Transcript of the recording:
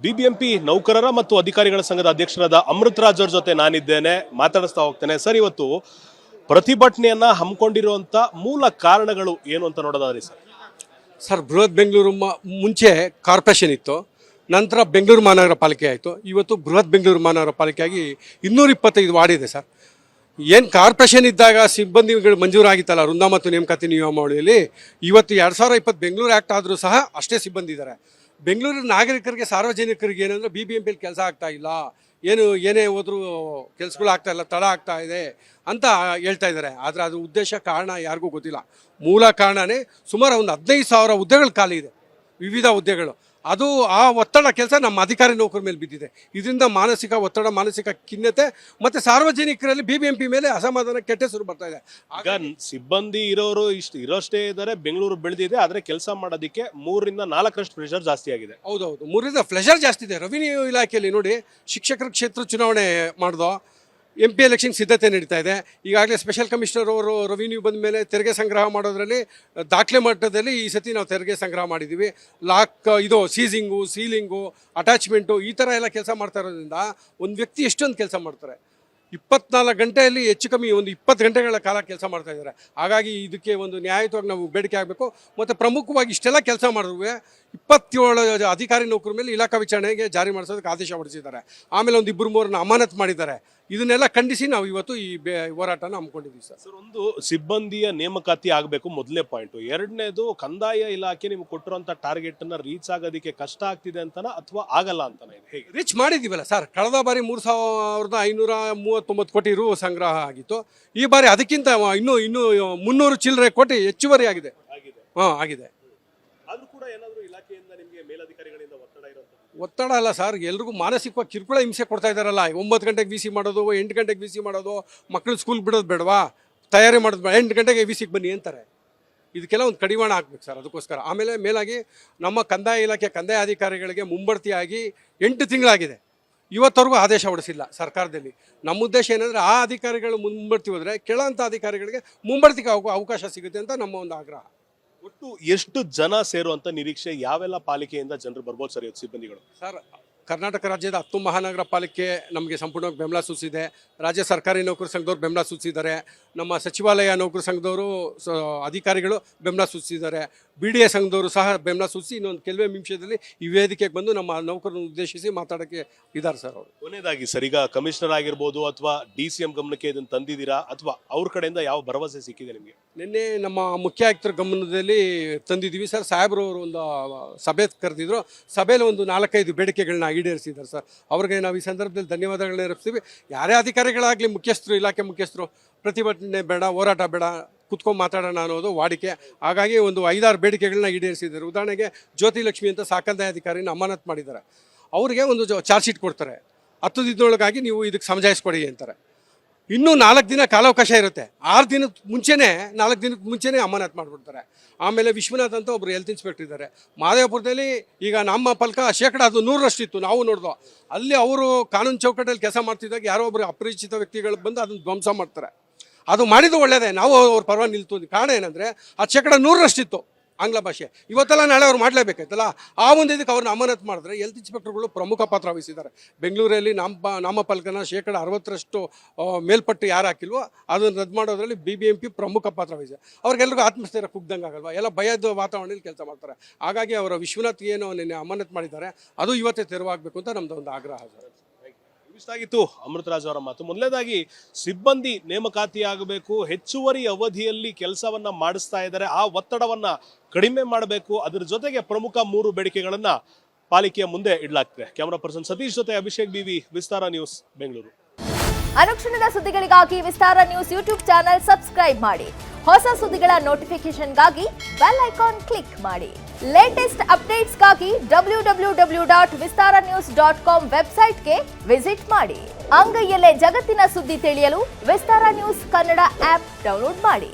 BBMP ನೌಕರರ ಮತ್ತು ಅಧಿಕಾರಿಗಳ ಸಂಘದ ಅಧ್ಯಕ್ಷರಾದ ಅಮೃತರಾಜ್ ಅವರ ಜೊತೆ ನಾನಿದ್ದೇನೆ, ಮಾತಾಡಿಸ್ತಾ ಹೋಗ್ತೇನೆ. ಸರ್, ಇವತ್ತು ಪ್ರತಿಭಟನೆಯನ್ನ ಹಮ್ಮಿಕೊಂಡಿರುವಂತ ಮೂಲ ಕಾರಣಗಳು ಏನು ಅಂತ ನೋಡೋದಾದ್ರೆ ಸರ್, ಬೃಹತ್ ಬೆಂಗಳೂರು ಮುಂಚೆ ಕಾರ್ಪೊರೇಷನ್ ಇತ್ತು, ನಂತರ ಬೆಂಗಳೂರು ಮಹಾನಗರ ಪಾಲಿಕೆ ಆಯಿತು. ಇವತ್ತು ಬೃಹತ್ ಬೆಂಗಳೂರು ಮಹಾನಗರ ಪಾಲಿಕೆ ಆಗಿ 225 ವಾರ್ಡ್ ಇದೆ ಸರ್. ಏನು ಕಾರ್ಪೊರೇಷನ್ ಇದ್ದಾಗ ಸಿಬ್ಬಂದಿಗಳು ಮಂಜೂರಾಗಿತ್ತಲ್ಲ ವೃಂದ ಮತ್ತು ನೇಮಕಾತಿ ನಿಯಮಾವಳಿಯಲ್ಲಿ, ಇವತ್ತು 2020 ಬೆಂಗಳೂರು ಆ್ಯಕ್ಟ್ ಆದರೂ ಸಹ ಅಷ್ಟೇ ಸಿಬ್ಬಂದಿ ಇದ್ದಾರೆ. ಬೆಂಗಳೂರಿನ ನಾಗರಿಕರಿಗೆ, ಸಾರ್ವಜನಿಕರಿಗೆ ಏನಂದರೆ BBMPಯಲ್ಲಿ ಕೆಲಸ ಆಗ್ತಾ ಇಲ್ಲ, ಏನೇ ಹೋದರೂ ಕೆಲಸಗಳು ಆಗ್ತಾ ಇಲ್ಲ, ತಡ ಆಗ್ತಾ ಇದೆ ಅಂತ ಹೇಳ್ತಾ ಇದ್ದಾರೆ. ಆದರೆ ಅದು ಉದ್ದೇಶ ಕಾರಣ ಯಾರಿಗೂ ಗೊತ್ತಿಲ್ಲ. ಮೂಲ ಕಾರಣನೇ ಸುಮಾರು ಒಂದು 15,000 ಹುದ್ದೆಗಳು ಖಾಲಿ ಇದೆ, ವಿವಿಧ ಹುದ್ದೆಗಳು. ಅದು ಆ ಒತ್ತಡ ಕೆಲಸ ನಮ್ಮ ಅಧಿಕಾರಿ ನೌಕರ ಮೇಲೆ ಬಿದ್ದಿದೆ. ಇದರಿಂದ ಮಾನಸಿಕ ಒತ್ತಡ, ಮಾನಸಿಕ ಖಿನ್ನತೆ ಮತ್ತು ಸಾರ್ವಜನಿಕರಲ್ಲಿ BBMP ಮೇಲೆ ಅಸಮಾಧಾನ, ಕೆಟ್ಟ ಹೆಸರು ಬರ್ತಾ ಇದೆ. ಆಗ ಸಿಬ್ಬಂದಿ ಇರೋರು ಇರೋಷ್ಟೇ ಇದ್ದಾರೆ, ಬೆಂಗಳೂರು ಬೆಳೆದಿದೆ, ಆದರೆ ಕೆಲಸ ಮಾಡೋದಕ್ಕೆ 3ರಿಂದ 4ರಷ್ಟು ಪ್ರೆಷರ್ ಜಾಸ್ತಿ ಆಗಿದೆ. ಹೌದೌದು, 3ರಿಂದ ಪ್ರೆಷರ್ ಜಾಸ್ತಿ ಇದೆ. ರೆವಿನ್ಯೂ ಇಲಾಖೆಯಲ್ಲಿ ನೋಡಿ, ಶಿಕ್ಷಕರ ಕ್ಷೇತ್ರ ಚುನಾವಣೆ ಮಾಡಿದೋ, MP ಎಲೆಕ್ಷನ್ ಸಿದ್ಧತೆ ನಡೀತಾ ಇದೆ. ಈಗಾಗಲೇ ಸ್ಪೆಷಲ್ ಕಮಿಷನರ್ ಅವರು ರೆವಿನ್ಯೂ ಬಂದ ಮೇಲೆ ತೆರಿಗೆ ಸಂಗ್ರಹ ಮಾಡೋದ್ರಲ್ಲಿ ದಾಖಲೆ ಮಟ್ಟದಲ್ಲಿ ಈ ಸತಿ ನಾವು ತೆರಿಗೆ ಸಂಗ್ರಹ ಮಾಡಿದ್ದೀವಿ. ಇದು ಸೀಸಿಂಗು, ಸೀಲಿಂಗು, ಅಟ್ಯಾಚ್ಮೆಂಟು, ಈ ಥರ ಎಲ್ಲ ಕೆಲಸ ಮಾಡ್ತಾ ಇರೋದ್ರಿಂದ ಒಂದು ವ್ಯಕ್ತಿ ಎಷ್ಟೊಂದು ಕೆಲಸ ಮಾಡ್ತಾರೆ. 24 ಗಂಟೆಯಲ್ಲಿ ಹೆಚ್ಚು ಕಮ್ಮಿ ಒಂದು 20 ಗಂಟೆಗಳ ಕಾಲ ಕೆಲಸ ಮಾಡ್ತಾ ಇದ್ದಾರೆ. ಹಾಗಾಗಿ ಇದಕ್ಕೆ ಒಂದು ನ್ಯಾಯಯುತವಾಗಿ ನಾವು ಬೇಡಿಕೆ ಆಗಬೇಕು. ಮತ್ತು ಪ್ರಮುಖವಾಗಿ ಇಷ್ಟೆಲ್ಲ ಕೆಲಸ ಮಾಡಿದ್ರೂ 27 ಅಧಿಕಾರಿ ನೌಕರ ಮೇಲೆ ಇಲಾಖಾ ವಿಚಾರಣೆಗೆ ಜಾರಿ ಮಾಡಿಸೋದಕ್ಕೆ ಆದೇಶ ಹೊರಡಿಸಿದ್ದಾರೆ. ಆಮೇಲೆ ಒಂದು 2-3 ಅಮಾನತು ಮಾಡಿದ್ದಾರೆ. ಇದನ್ನೆಲ್ಲ ಖಂಡಿಸಿ ನಾವು ಇವತ್ತು ಈ ಹೋರಾಟನ ಹಮ್ಮಿಕೊಂಡಿದ್ದೀವಿ ಸರ್. ಒಂದು ಸಿಬ್ಬಂದಿಯ ನೇಮಕಾತಿ ಆಗಬೇಕು, ಮೊದಲನೇ ಪಾಯಿಂಟ್. ಎರಡನೇದು, ಕಂದಾಯ ಇಲಾಖೆ ನಿಮ್ಗೆ ಕೊಟ್ಟಿರುವಂತ ಟಾರ್ಗೆಟ್ ಅನ್ನ ರೀಚ್ ಆಗೋದಕ್ಕೆ ಕಷ್ಟ ಆಗ್ತಿದೆ ಅಂತನಾ ಅಥವಾ ಆಗಲ್ಲ ಅಂತಾನೆ? ಹೇಗೆ ರೀಚ್ ಮಾಡಿದ್ದೀವಲ್ಲ ಸರ್. ಕಳೆದ ಬಾರಿ 3,539 ಕೋಟಿ ರು ಸಂಗ್ರಹ ಆಗಿತ್ತು. ಈ ಬಾರಿ ಅದಕ್ಕಿಂತ ಇನ್ನೂ 300 ಚಿಲ್ಲರೆ ಕೋಟಿ ಹೆಚ್ಚುವರಿ ಆಗಿದೆ. ಆಗಿದೆ. ಆದ್ರೂ ಕೂಡ ಏನಾದರೂ ಇಲಾಖೆಯಿಂದ ನಿಮಗೆ ಮೇಲಧಿಕಾರಿಗಳಿಂದ ಒತ್ತಡ ಇರುತ್ತೆ? ಒತ್ತಡ ಅಲ್ಲ ಸರ್, ಎಲ್ರಿಗೂ ಮಾನಸಿಕವಾಗಿ ಕಿರುಕುಳ ಹಿಂಸೆ ಕೊಡ್ತಾ ಇದ್ದಾರಲ್ಲ. 9 ಗಂಟೆಗೆ VC ಮಾಡೋದು, 8 ಗಂಟೆಗೆ VC ಮಾಡೋದು, ಮಕ್ಕಳು ಸ್ಕೂಲ್ ಬಿಡೋದು ಬೇಡವಾ, ತಯಾರಿ ಮಾಡೋದು ಬೇಡ, 8 ಗಂಟೆಗೆ VCಗೆ ಬನ್ನಿ ಅಂತಾರೆ. ಇದಕ್ಕೆಲ್ಲ ಒಂದು ಕಡಿವಾಣ ಹಾಕ್ಬೇಕು ಸರ್. ಅದಕ್ಕೋಸ್ಕರ ಆಮೇಲೆ ಮೇಲಾಗಿ ನಮ್ಮ ಕಂದಾಯ ಇಲಾಖೆ ಕಂದಾಯ ಅಧಿಕಾರಿಗಳಿಗೆ ಮುಂಬಡ್ತಿಯಾಗಿ 8 ತಿಂಗಳಾಗಿದೆ. ಇವತ್ತವರೆಗೂ ಆದೇಶ ಹೊರಡಿಸಿಲ್ಲ ಸರ್ಕಾರದಲ್ಲಿ. ನಮ್ಮ ಉದ್ದೇಶ ಏನಂದರೆ ಆ ಅಧಿಕಾರಿಗಳು ಮುಂಬಡ್ತಿ ಹೋದರೆ ಕೆಳಂಥ ಅಧಿಕಾರಿಗಳಿಗೆ ಮುಂಬಡ್ತಿಗೆ ಅವಕಾಶ ಸಿಗುತ್ತೆ ಅಂತ ನಮ್ಮ ಒಂದು ಆಗ್ರಹ. ಒಟ್ಟು ಎಷ್ಟು ಜನ ಸೇರುವಂತ ನಿರೀಕ್ಷೆ? ಯಾವೆಲ್ಲ ಪಾಲಿಕೆಯಿಂದ ಜನರು ಬರ್ಬೋದು ಸರ್ ಇವತ್ತು ಸಿಬ್ಬಂದಿಗಳು? ಸರ್, ಕರ್ನಾಟಕ ರಾಜ್ಯದ 10 ಮಹಾನಗರ ಪಾಲಿಕೆ ನಮಗೆ ಸಂಪೂರ್ಣವಾಗಿ ಬೆಂಬಲ ಸೂಚಿಸಿದೆ. ರಾಜ್ಯ ಸರ್ಕಾರಿ ನೌಕರ ಸಂಘದವರು ಬೆಂಬಲ ಸೂಚಿಸಿದ್ದಾರೆ. ನಮ್ಮ ಸಚಿವಾಲಯ ನೌಕರ ಸಂಘದವರು ಅಧಿಕಾರಿಗಳು ಬೆಂಬಲ ಸೂಚಿಸಿದ್ದಾರೆ. BDA ಸಂಘದವರು ಸಹ ಬೆಂಬಲ ಸೂಚಿಸಿ ಇನ್ನೊಂದು ಕೆಲವೇ ನಿಮಿಷದಲ್ಲಿ ಈ ವೇದಿಕೆಗೆ ಬಂದು ನಮ್ಮ ನೌಕರನ್ನು ಉದ್ದೇಶಿಸಿ ಮಾತಾಡೋಕ್ಕೆ ಇದ್ದಾರೆ ಸರ್ ಅವರು. ಕೊನೆಯದಾಗಿ ಸರ್, ಈಗ ಕಮಿಷನರ್ ಆಗಿರ್ಬೋದು ಅಥವಾ DCM ಗಮನಕ್ಕೆ ಇದನ್ನು ತಂದಿದ್ದೀರಾ ಅಥವಾ ಅವ್ರ ಕಡೆಯಿಂದ ಯಾವ ಭರವಸೆ ಸಿಕ್ಕಿದೆ ನಿಮಗೆ? ನಿನ್ನೆ ನಮ್ಮ ಮುಖ್ಯ ಆಯುಕ್ತರ ಗಮನದಲ್ಲಿ ತಂದಿದ್ದೀವಿ ಸರ್. ಸಾಹೇಬ್ರವರು ಒಂದು ಸಭೆ ಕರೆದಿದ್ರು. ಸಭೆಯಲ್ಲಿ ಒಂದು 4-5 ಬೇಡಿಕೆಗಳನ್ನ ಈಡೇರಿಸಿದ್ದಾರೆ ಸರ್. ಅವ್ರಿಗೆ ನಾವು ಈ ಸಂದರ್ಭದಲ್ಲಿ ಧನ್ಯವಾದಗಳನ್ನ ಅರ್ಪಿಸ್ತೀವಿ. ಯಾರೇ ಅಧಿಕಾರಿಗಳಾಗಲಿ, ಮುಖ್ಯಸ್ಥರು, ಇಲಾಖೆ ಮುಖ್ಯಸ್ಥರು, ಪ್ರತಿಭಟನೆ ಬೇಡ, ಹೋರಾಟ ಬೇಡ, ಕುತ್ಕೊಂಡು ಮಾತಾಡೋಣ ಅನ್ನೋದು ವಾಡಿಕೆ. ಹಾಗಾಗಿ ಒಂದು 5-6 ಬೇಡಿಕೆಗಳನ್ನ ಈಡೇರಿಸಿದ್ದಾರೆ. ಉದಾಹರಣೆಗೆ ಜ್ಯೋತಿ ಲಕ್ಷ್ಮಿ ಅಂತ ಸಾಕಂದಾಯ ಅಧಿಕಾರಿನ ಅಮಾನತು ಮಾಡಿದ್ದಾರೆ. ಅವರಿಗೆ ಒಂದು ಚಾರ್ಜ್ ಶೀಟ್ ಕೊಡ್ತಾರೆ. 10 ದಿನದೊಳಗಾಗಿ ನೀವು ಇದಕ್ಕೆ ಸಮಜಾಯಿಸ್ಕೊಡಿ ಅಂತಾರೆ. ಇನ್ನೂ 4 ದಿನ ಕಾಲಾವಕಾಶ ಇರುತ್ತೆ. 6 ದಿನದ ಮುಂಚೆನೇ, 4 ದಿನಕ್ಕೆ ಮುಂಚೆನೇ ಅಮಾನತು ಮಾಡಿಬಿಡ್ತಾರೆ. ಆಮೇಲೆ ವಿಶ್ವನಾಥ್ ಅಂತ ಒಬ್ಬರು ಹೆಲ್ತ್ ಇನ್ಸ್ಪೆಕ್ಟರ್ ಇದ್ದಾರೆ ಮಾದೇವಪುರದಲ್ಲಿ. ಈಗ ನಮ್ಮ ಫಲಕ ಶೇಕಡ ಅದು 100ರಷ್ಟು ಇತ್ತು, ನಾವು ನೋಡಿದ್ವು. ಅಲ್ಲಿ ಅವರು ಕಾನೂನು ಚೌಕಟ್ಟಲ್ಲಿ ಕೆಲಸ ಮಾಡ್ತಿದ್ದಾಗ ಯಾರೋ ಒಬ್ಬರು ಅಪರಿಚಿತ ವ್ಯಕ್ತಿಗಳು ಬಂದು ಅದನ್ನು ಧ್ವಂಸ ಮಾಡ್ತಾರೆ. ಅದು ಮಾಡಿದ್ದು ಒಳ್ಳೆಯದೇ, ನಾವು ಅವ್ರ ಪರವಾಗಿ ನಿಲ್ತೀವಿ. ಕಾರಣ ಏನಂದರೆ ಅದು ಶೇಕಡ 100ರಷ್ಟು ಇತ್ತು ಆಂಗ್ಲ ಭಾಷೆ. ಇವತ್ತೆಲ್ಲ ನಾಳೆ ಅವ್ರು ಮಾಡಲೇಬೇಕಾಯ್ತಲ್ಲ. ಆ ಒಂದು ಇದಕ್ಕೆ ಅವ್ರನ್ನ ಅಮಾನತು ಮಾಡಿದ್ರೆ ಹೆಲ್ತ್ ಇನ್ಸ್ಪೆಕ್ಟರ್ಗಳು ಪ್ರಮುಖ ಪಾತ್ರ ವಹಿಸಿದ್ದಾರೆ. ಬೆಂಗಳೂರಲ್ಲಿ ನಾಮಫಲಕನ ಶೇಕಡ 60ರಷ್ಟು ಮೇಲ್ಪಟ್ಟು ಯಾರು ಹಾಕಿಲ್ವೋ ಅದನ್ನು ರದ್ದು ಮಾಡೋದ್ರಲ್ಲಿ BBMP ಪ್ರಮುಖ ಪಾತ್ರ ವಹಿಸಿದೆ. ಅವ್ರಿಗೆಲ್ರಿಗೂ ಆತ್ಮಸ್ಥೈರ್ಯ ಕುಗ್ದಂಗೆ ಆಗಲ್ವಾ, ಎಲ್ಲ ಭಯದ ವಾತಾವರಣದಲ್ಲಿ ಕೆಲಸ ಮಾಡ್ತಾರೆ. ಹಾಗಾಗಿ ಅವರ ವಿಶ್ವನಾಥ್ ಏನು ನಿನ್ನೆ ಅಮಾನತು ಮಾಡಿದ್ದಾರೆ ಅದು ಇವತ್ತೇ ತೆರವಾಗಬೇಕು ಅಂತ ನಮ್ಮದು ಒಂದು ಆಗ್ರಹ ಸರ್. ಇಷ್ಟಾಗಿತ್ತು ಅಮೃತರಾಜ್ ಅವರ ಮಾತು. ಮೊದಲನೇದಾಗಿ, ಸಿಬ್ಬಂದಿ ನೇಮಕಾತಿ ಆಗಬೇಕು, ಹೆಚ್ಚುವರಿ ಅವಧಿಯಲ್ಲಿ ಕೆಲಸವನ್ನ ಮಾಡಿಸ್ತಾ ಇದ್ದಾರೆ, ಆ ಒತ್ತಡವನ್ನ ಕಡಿಮೆ ಮಾಡಬೇಕು. ಅದರ ಜೊತೆಗೆ ಪ್ರಮುಖ 3 ಬೇಡಿಕೆಗಳನ್ನ ಪಾಲಿಕೆಯ ಮುಂದೆ ಇಡಲಾಗ್ತದೆ. ಕ್ಯಾಮರಾ ಪರ್ಸನ್ ಸತೀಶ್ ಜೊತೆ ಅಭಿಷೇಕ್ BV, ವಿಸ್ತಾರ ನ್ಯೂಸ್, ಬೆಂಗಳೂರು. ಅನುಕ್ಷಣದ ಸುದ್ದಿಗಳಿಗಾಗಿ ವಿಸ್ತಾರ ನ್ಯೂಸ್ ಯೂಟ್ಯೂಬ್ ಚಾನೆಲ್ ಸಬ್ಸ್ಕ್ರೈಬ್ ಮಾಡಿ. ಹೊಸ ಸುದ್ದಿಗಳ ನೋಟಿಫಿಕೇಶನ್ಗಾಗಿ ಬೆಲ್ ಐಕಾನ್ ಕ್ಲಿಕ್ ಮಾಡಿ. ಲೇಟೆಸ್ಟ್ ಅಪ್ಡೇಟ್ಸ್ಗಾಗಿ www.vistaranews.com ವೆಬ್ಸೈಟ್ಗೆ ವಿಸಿಟ್ ಮಾಡಿ. ಅಂಗೈಯಲ್ಲೇ ಜಗತ್ತಿನ ಸುದ್ದಿ ತಿಳಿಯಲು ವಿಸ್ತಾರ ನ್ಯೂಸ್ ಕನ್ನಡ ಆಪ್ ಡೌನ್ಲೋಡ್ ಮಾಡಿ.